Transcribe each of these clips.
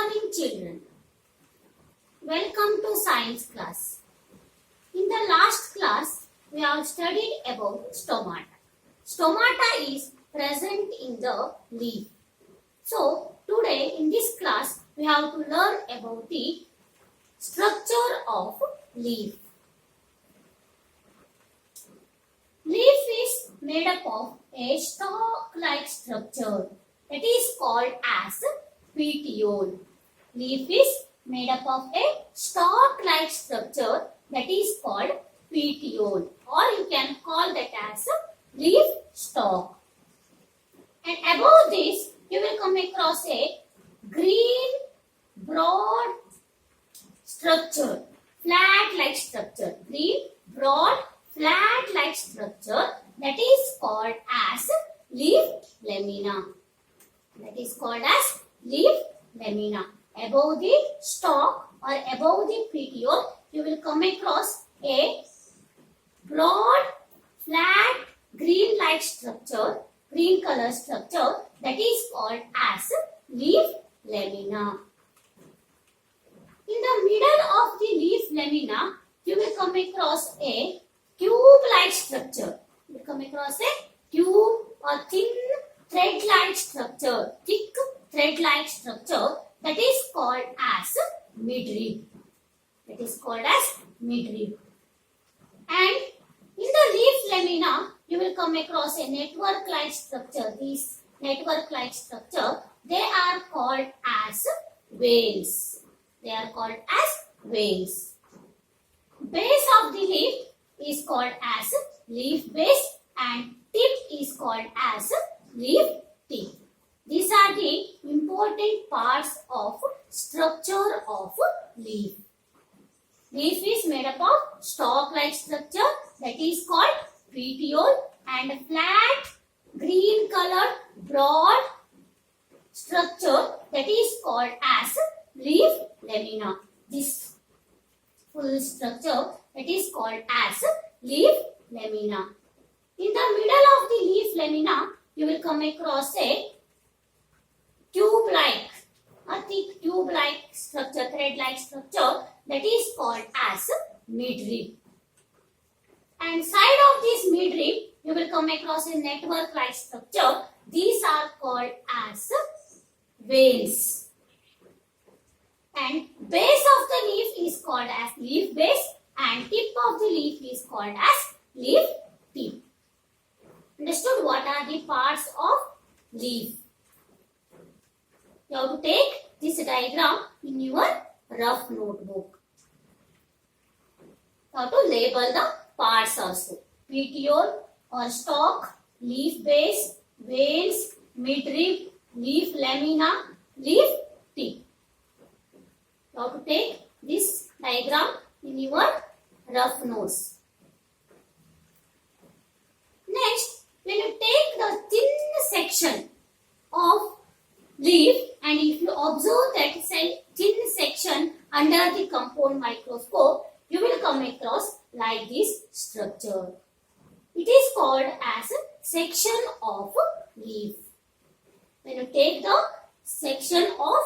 morning, children. Welcome to science class. In the last class, we have studied about stomata. Stomata is present in the leaf. So, today in this class, we have to learn about the structure of leaf. Leaf is made up of a stalk-like structure that is called as petiole. Leaf is made up of a stalk-like structure that is called petiole, or you can call that as leaf stalk. And above this, you will come across a green, broad structure, flat-like structure. Green, broad, flat-like structure that is called as leaf lamina. That is called as leaf lamina. Above the stalk or above the petiole, you will come across a broad, flat, green-like structure, green color structure that is called as leaf lamina. In the middle of the leaf lamina, you will come across a tube-like structure. You will come across a tube or thin thread-like structure, thick thread-like structure that is called as midrib. That is called as midrib. And in the leaf lamina, you will come across a network-like structure. These network-like structure, they are called as veins. They are called as veins. Base of the leaf is called as leaf base and tip is called as leaf tip. These are the important parts of structure of leaf. Leaf is made up of stalk-like structure that is called petiole and flat green colored broad structure that is called as leaf lamina. This full structure that is called as leaf lamina. In the middle of the leaf lamina, you will come across a tube-like, a thick tube-like structure, thread-like structure that is called as midrib. And side of this midrib, you will come across a network-like structure. These are called as veins. And base of the leaf is called as leaf base and tip of the leaf is called as leaf tip. Understood what are the parts of leaf? You have to take this diagram in your rough notebook. You have to label the parts also. Petiole or stalk, leaf base, veins, midrib, leaf lamina, leaf tip. You have to take this diagram in your rough notes. Next, when you take the thin section of leaf and if you observe that thin section under the compound microscope, you will come across like this structure. It is called as a section of leaf. When you take the section of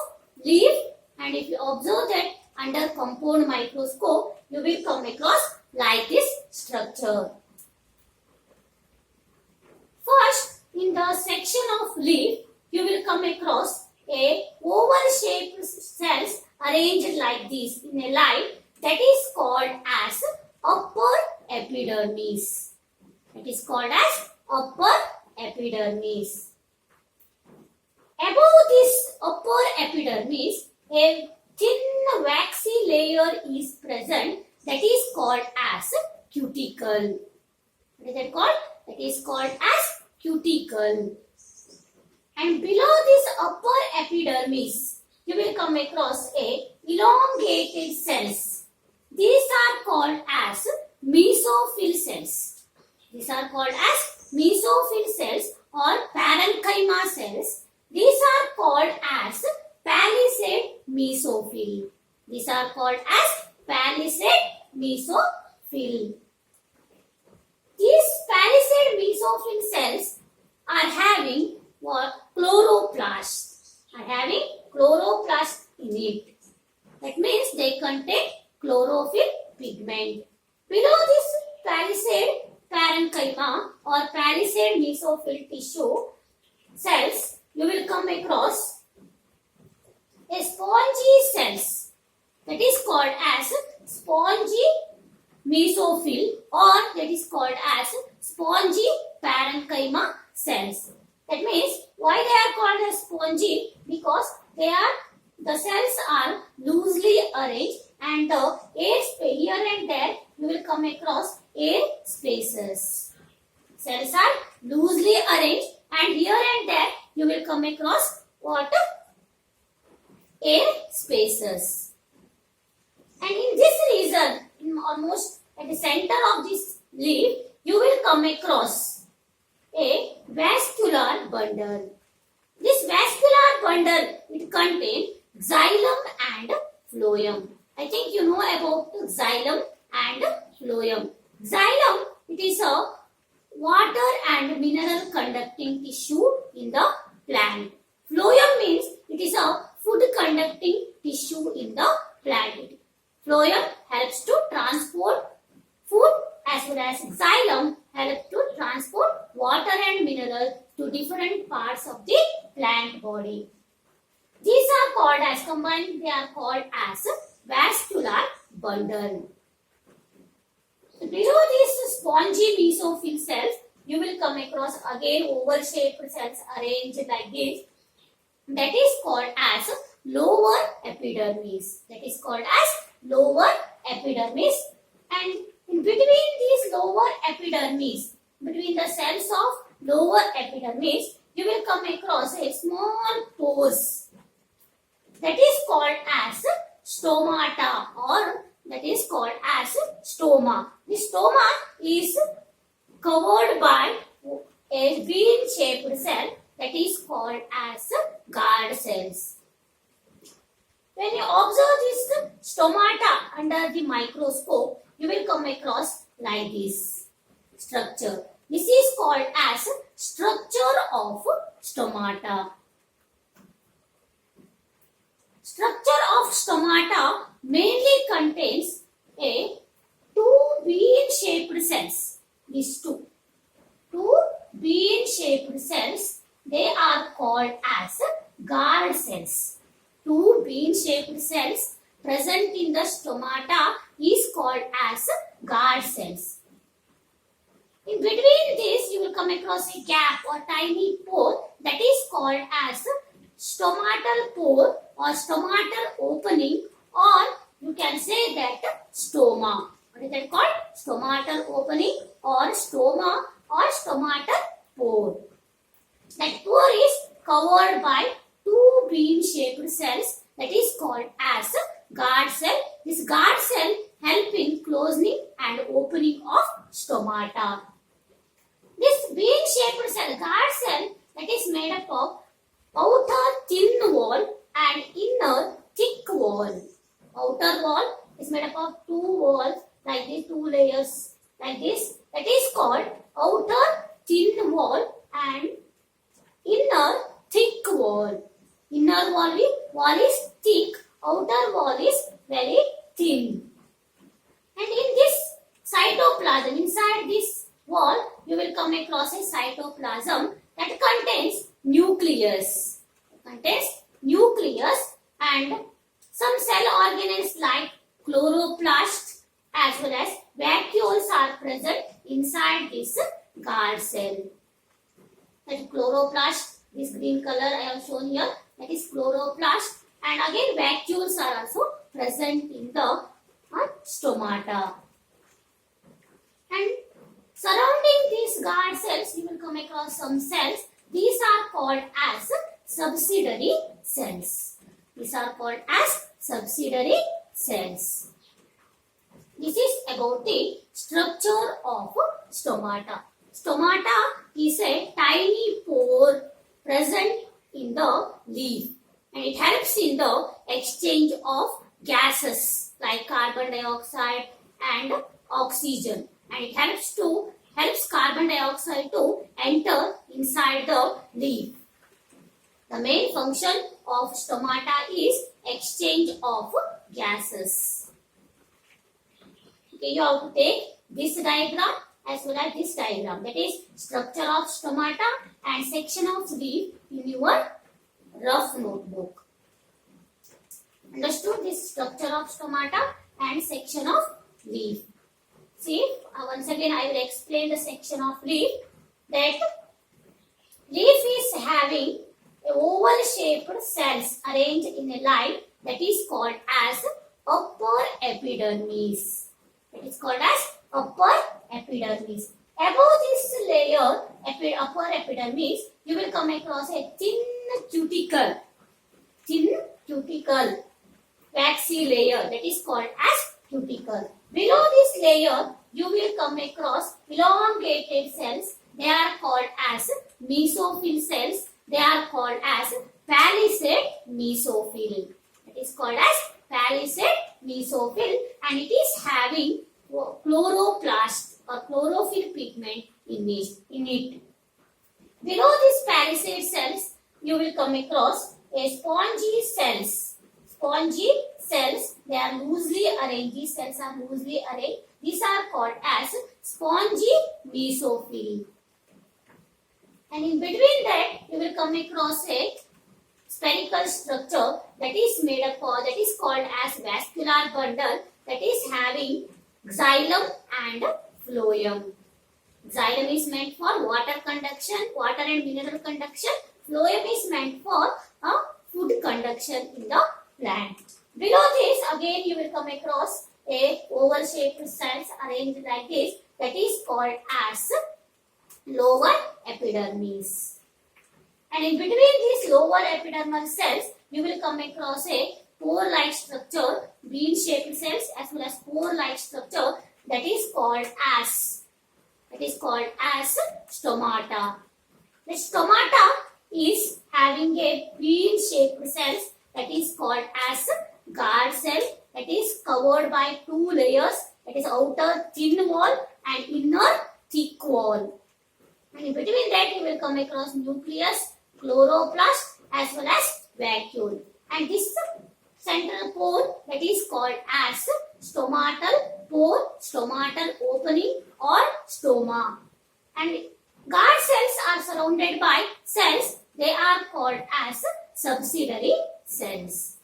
leaf and if you observe that under compound microscope, you will come across like this structure. First, in the section of leaf, you will come across a oval-shaped cells arranged like this in a line that is called as upper epidermis. It is called as upper epidermis. Above this upper epidermis, a thin waxy layer is present that is called as cuticle. What is that called? That is called as cuticle. And below this upper epidermis, you will come across a elongated cells. These are called as mesophyll cells. These are called as mesophyll cells or parenchyma cells. These are called as palisade mesophyll. These are called as palisade mesophyll. These palisade mesophyll cells are having what? Chloroplast. Are having chloroplast in it. That means they contain chlorophyll pigment. Below this palisade parenchyma or palisade mesophyll tissue cells, you will come across a spongy cells that is called as spongy mesophyll or that is called as spongy parenchyma cells. That means why they are called as spongy? Because the cells are loosely arranged and the air here and there you will come across air spaces. Cells are loosely arranged and here and there you will come across what? Air spaces. And in this region, almost at the center of this leaf, you will come across a vascular bundle. This vascular bundle, it contains xylem and phloem. I think you know about xylem and phloem. Xylem, it is a water and mineral conducting tissue in the plant. Phloem means it is a food conducting tissue in the plant. Phloem helps to transport food as well as xylem helps to transport water and mineral to different parts of the plant body. These are called as combined, they are called as vascular bundle. Below these spongy mesophyll cells, you will come across again oval-shaped cells arranged like this. That is called as lower epidermis. That is called as lower epidermis. And in between these lower epidermis, between the cells of lower epidermis, you will come across a small pores. That is called as stomata or that is called as stoma. The stoma is covered by a wheel-shaped cell that is called as guard cells. When you observe this stomata under the microscope, you will come across like this structure. This is called as structure of stomata. Structure of stomata mainly contains a two bean-shaped cells. These two bean-shaped cells, they are called as guard cells. Two bean-shaped cells present in the stomata is called as guard cells. In between this, you will come across a gap or tiny pore that is called as stomatal pore or stomatal opening, or you can say that stoma. What is that called? Stomatal opening or stoma or stomatal pore. That pore is covered by two bean-shaped cells that is called as guard cell. This guard cell help in closing and opening of stomata. This bean-shaped cell, guard cell, that is made up of outer thin wall and inner thick wall. Outer wall is made up of two walls like this, two layers like this. That is called outer thin wall and inner thick wall. Inner wall is thick, outer wall is very thin. And in this cytoplasm, inside this wall, you will come across a cytoplasm that contains nucleus. And some cell organelles like chloroplast as well as vacuoles are present inside this guard cell. That chloroplast, this green color I have shown here, that is chloroplast, and again vacuoles are also present in the stomata. And surrounding these guard cells, you will come across some cells. These are called as subsidiary cells. These are called as subsidiary cells. This is about the structure of stomata. Stomata is a tiny pore present in the leaf, and it helps in the exchange of gases like carbon dioxide and oxygen, and it helps carbon dioxide to enter inside the leaf. The main function of stomata is exchange of gases. Okay, you have to take this diagram as well as this diagram. That is structure of stomata and section of leaf in your rough notebook. Understood this structure of stomata and section of leaf. See, once again I will explain the section of leaf. That leaf is having a oval shaped cells arranged in a line that is called as upper epidermis. It is called as upper epidermis. Above this layer, upper epidermis, you will come across a thin cuticle, waxy layer that is called as cuticle. Below this layer, you will come across elongated cells. They are called as mesophyll cells. They are called as palisade mesophyll. It is called as palisade mesophyll, and it is having chloroplast or chlorophyll pigment in it. Below these palisade cells, you will come across a spongy cells. Spongy cells, they are loosely arranged. These cells are loosely arranged. These are called as spongy mesophyll. And in between that, you will come across a spherical structure that is made up of, that is called as vascular bundle, that is having xylem and phloem. Xylem is meant for water conduction, water and mineral conduction. Phloem is meant for food conduction in the plant. Below this, again you will come across a oval shaped cells arranged like this, that is called as lower epidermis. And in between these lower epidermal cells, you will come across a pore-like structure, bean-shaped cells as well as pore-like structure that is called as stomata. The stomata is having a bean-shaped cells that is called as guard cell, that is covered by two layers, that is outer thin wall and inner thick wall. And in between that, you will come across nucleus, chloroplast as well as vacuole. And this central pore, that is called as stomatal pore, stomatal opening or stoma. And guard cells are surrounded by cells. They are called as subsidiary cells.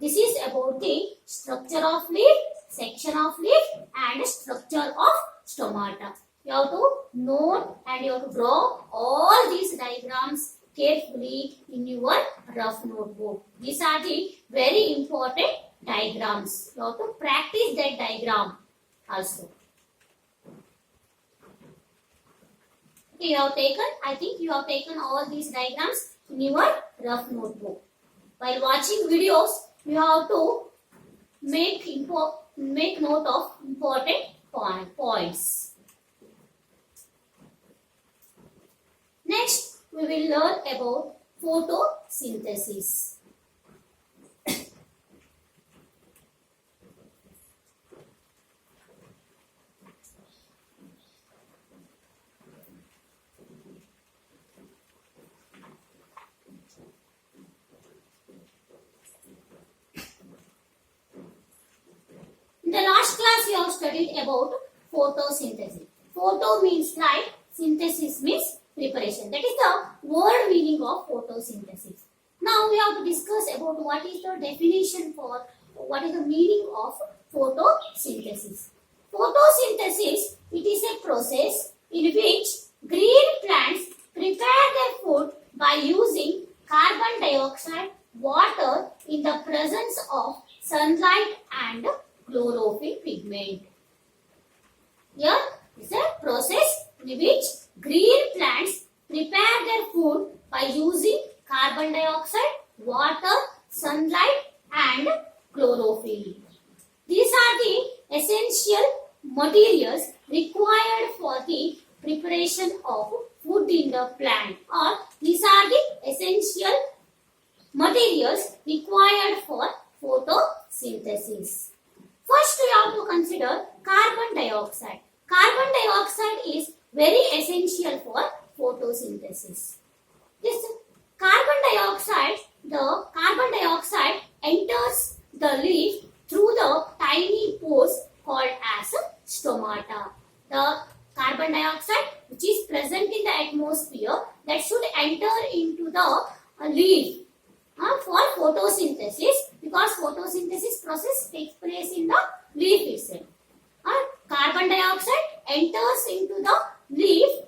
This is about the structure of leaf, section of leaf and structure of stomata. You have to note and you have to draw all these diagrams carefully in your rough notebook. These are the very important diagrams. You have to practice that diagram also. Okay, I think you have taken all these diagrams in your rough notebook. While watching videos, you have to make note of important points. Next, we will learn about photosynthesis. In the last class, you have studied about photosynthesis. Photo means light, synthesis means preparation. That is the word meaning of photosynthesis. Now we have to discuss about what is the definition for, what is the meaning of photosynthesis. Photosynthesis, it is a process in which green plants prepare their food by using carbon dioxide, water in the presence of sunlight and chlorophyll pigment. Here is a process in which green plants prepare their food by using carbon dioxide, water, sunlight and chlorophyll. These are the essential materials required for the preparation of food in the plant, or these are the essential materials required for photosynthesis. First, we have to consider carbon dioxide. Carbon dioxide is very essential for photosynthesis. This carbon carbon dioxide enters the leaf through the tiny pores called as stomata. The carbon dioxide which is present in the atmosphere that should enter into the leaf for photosynthesis, because photosynthesis process takes place in the leaf itself. Carbon dioxide enters into the leaf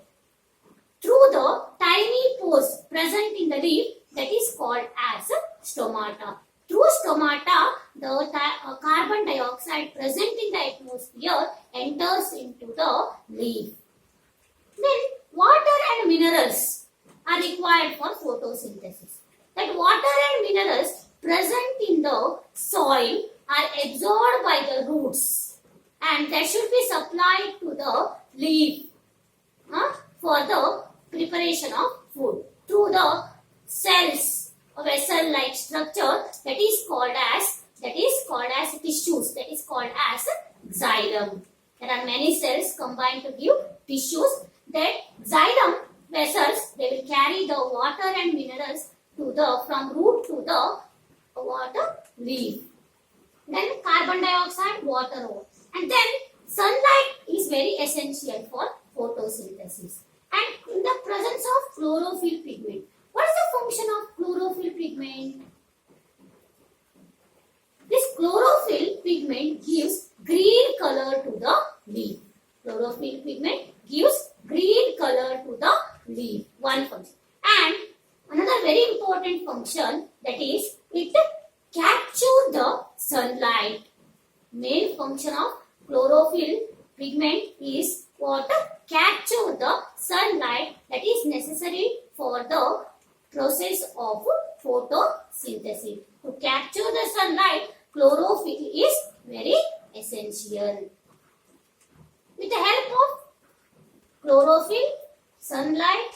through the tiny pores present in the leaf that is called as stomata. Through stomata, the carbon dioxide present in the atmosphere enters into the leaf. Then water and minerals are required for photosynthesis. That water and minerals present in the soil are absorbed by the roots and that should be supplied to the leaf for the preparation of food through the cells, a vessel-like structure that is called as tissues, that is called as xylem. There are many cells combined to give tissues. That xylem vessels, they will carry the water and minerals from root to the water leaf. Then carbon dioxide, water ore. And then sunlight is very essential for photosynthesis. And in the presence of chlorophyll pigment. What is the function of chlorophyll pigment? This chlorophyll pigment gives green color to the leaf. Chlorophyll pigment gives green color to the leaf. One function. And another very important function, that is it captures the sunlight. Main function of chlorophyll pigment is what? Capture the sunlight that is necessary for the process of photosynthesis. To capture the sunlight, chlorophyll is very essential. With the help of chlorophyll, sunlight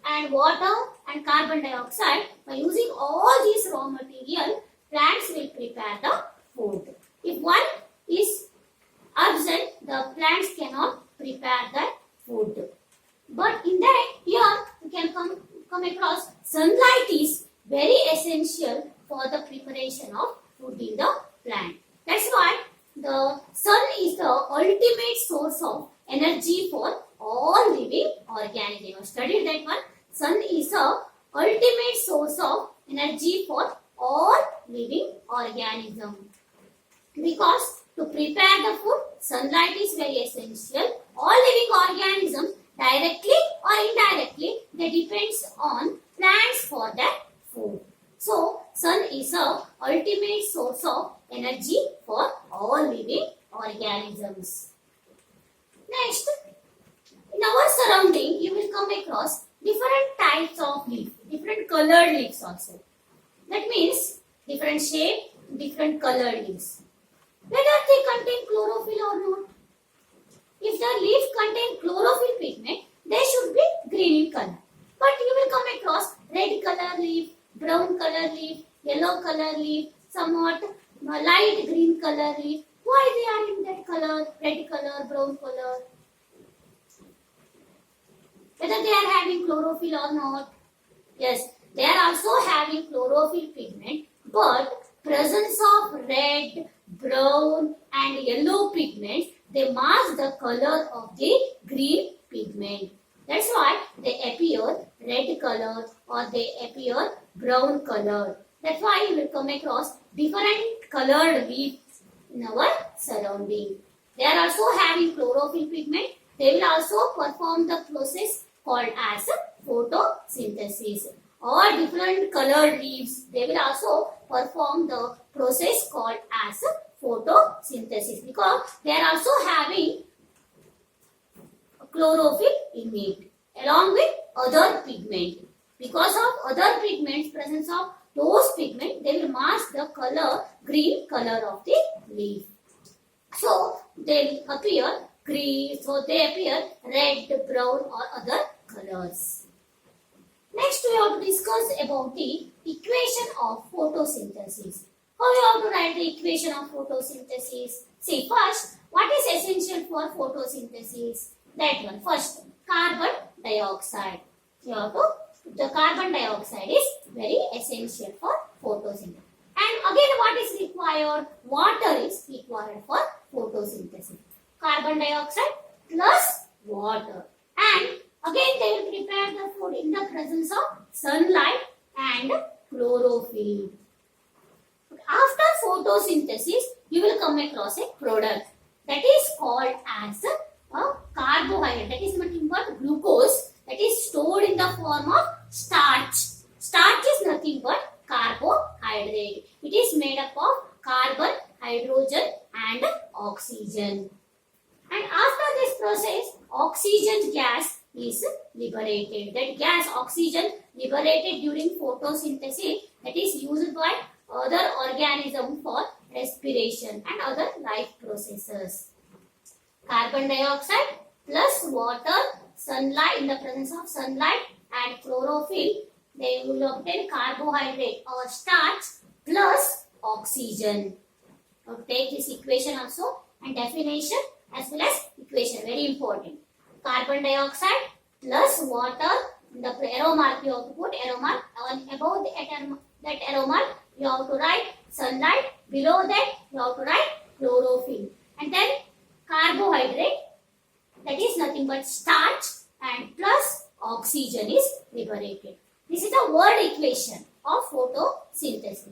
and water and carbon dioxide, by using all these raw material, plants will prepare the food. If one is absent, the plants cannot prepare the food. But in that, here we can come across sunlight is very essential for the preparation of food in the plant. That's why the sun is the ultimate source of energy for all living organisms. You have studied that one. Sun is the ultimate source of energy for all living organisms. Because to prepare the food, sunlight is very essential. All living organisms, directly or indirectly, they depends on plants for their food. So, sun is the ultimate source of energy for all living organisms. Next, in our surrounding, you will come across different types of leaf, different colored leaves also. That means different shape, different colored leaves. Whether they contain chlorophyll or not. If the leaf contain chlorophyll pigment, they should be green in color. But you will come across red color leaf, brown color leaf, yellow color leaf, somewhat light green color leaf. Why they are in that color, red color, brown color? Whether they are having chlorophyll or not. Yes, they are also having chlorophyll pigment, but presence of red, brown and yellow pigments, they mask the color of the green pigment. That's why they appear red color or they appear brown color. That's why you will come across different colored leaves in our surrounding. They are also having chlorophyll pigment. They will also perform the process called as photosynthesis. Or different colored leaves, they will also perform the process called as photosynthesis, because they are also having chlorophyll in it along with other pigment. Because of other pigments, presence of those pigments, they will mask the color, green color of the leaf. So they appear green, so they appear red, brown or other colors. Next we have to discuss about the equation of photosynthesis. How you have to write the equation of photosynthesis? See, first, what is essential for photosynthesis? That one. First, carbon dioxide. You have to the carbon dioxide is very essential for photosynthesis. And again, what is required? Water is required for photosynthesis. Carbon dioxide plus water. And again, they will prepare the food in the presence of sunlight and chlorophyll. After photosynthesis, you will come across a product that is called as a carbohydrate. That is nothing but glucose that is stored in the form of starch. Starch is nothing but carbohydrate. It is made up of carbon, hydrogen and oxygen. And after this process, oxygen gas is liberated. That gas, oxygen liberated during photosynthesis, that is used by other organisms for respiration and other life processes. Carbon dioxide plus water, sunlight, in the presence of sunlight and chlorophyll, they will obtain carbohydrate or starch plus oxygen. Now take this equation also and definition as well as equation, very important. Carbon dioxide plus water, in the arrow mark you have to put arrow mark, and above that arrow mark you have to write sunlight, below that you have to write chlorophyll, and then carbohydrate, that is nothing but starch, and plus oxygen is liberated. This is the word equation of photosynthesis.